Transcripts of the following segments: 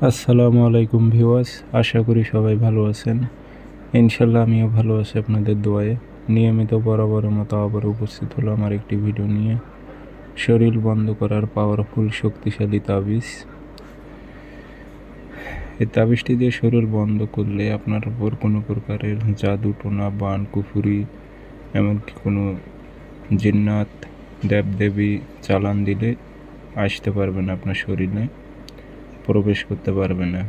আসসালামু আলাইকুম ভিউয়ার্স, আশা করি সবাই ভালো আছেন। ইনশাল্লাহ আমিও ভালো আছি আপনাদের দোয়ায়। নিয়মিত বরাবরের মতো আবার উপস্থিত হলো আমার একটি ভিডিও নিয়ে। শরীর বন্ধ করার পাওয়ারফুল শক্তিশালী তাবিজ। এই তাবিজটি দিয়ে শরীর বন্ধ করলে আপনার উপর কোনো প্রকারের জাদু টোনা বান কুফুরি এমনকি কোনো জিন্নাত দেবদেবী চালান দিলে আসতে পারবে না, আপনার শরীরে প্রবেশ করতে পারবে না।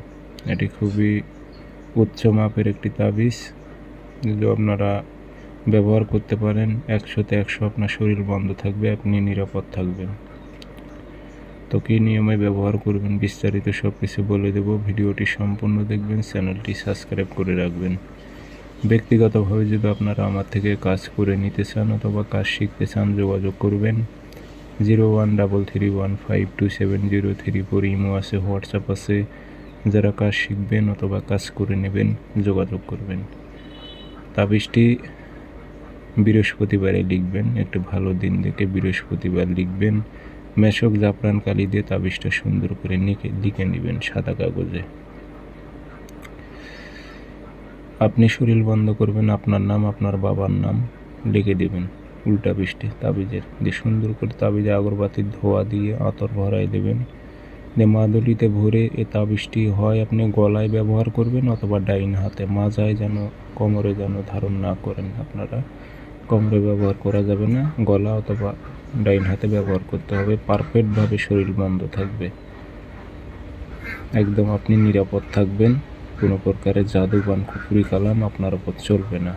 এটি খুবই উচ্চ মাপের একটি তাবিজ। যদি আপনারা ব্যবহার করতে পারেন 100তে 100 আপনার শরীর বন্ধ থাকবে, আপনি নিরাপদ থাকবেন। তো কী নিয়মে ব্যবহার করবেন বিস্তারিত সব কিছু বলে দেব। ভিডিওটি সম্পূর্ণ দেখবেন, চ্যানেলটি সাবস্ক্রাইব করে রাখবেন। ব্যক্তিগতভাবে যদি আপনারা আমার থেকে কাজ করে নিতে চান অথবা কাজ শিখতে চান, যোগাযোগ করবেন 0133152703 ইমো আছে, হোয়াটসঅ্যাপ আছে। যারা কাজ শিখবেন অথবা কাজ করে নেবেন যোগাযোগ করবেন। তাবিজটি বৃহস্পতিবারে লিখবেন, একটু ভালো দিন দেখে বৃহস্পতিবার লিখবেন। মেশক জাফরান কালি দিয়ে তাবিজটা সুন্দর করে লিখে নেবেন সাদা কাগজে। আপনি শরীর বন্ধ করবেন, আপনার নাম আপনার বাবার নাম লিখে দেবেন উল্টা পৃষ্ঠে তাবিজের দিয়ে সুন্দর করে তাবিজে আগরবাতির ধোয়া দিয়ে আতর ভরাই দেবেন। দিয়ে মাদুলিতে ভরে এ তাবিজটি হয় আপনি গলায় ব্যবহার করবেন অথবা ডাইন হাতে, মাজায় যেন কোমরে যেন ধারণ না করেন। আপনারা কোমরে ব্যবহার করা যাবে না, গলা অথবা ডাইন হাতে ব্যবহার করতে হবে। পারফেক্টভাবে শরীর বন্ধ থাকবে, একদম আপনি নিরাপদ থাকবেন। কোনো প্রকারের জাদু বান কুফরি কালাম আপনার উপর চলবে না।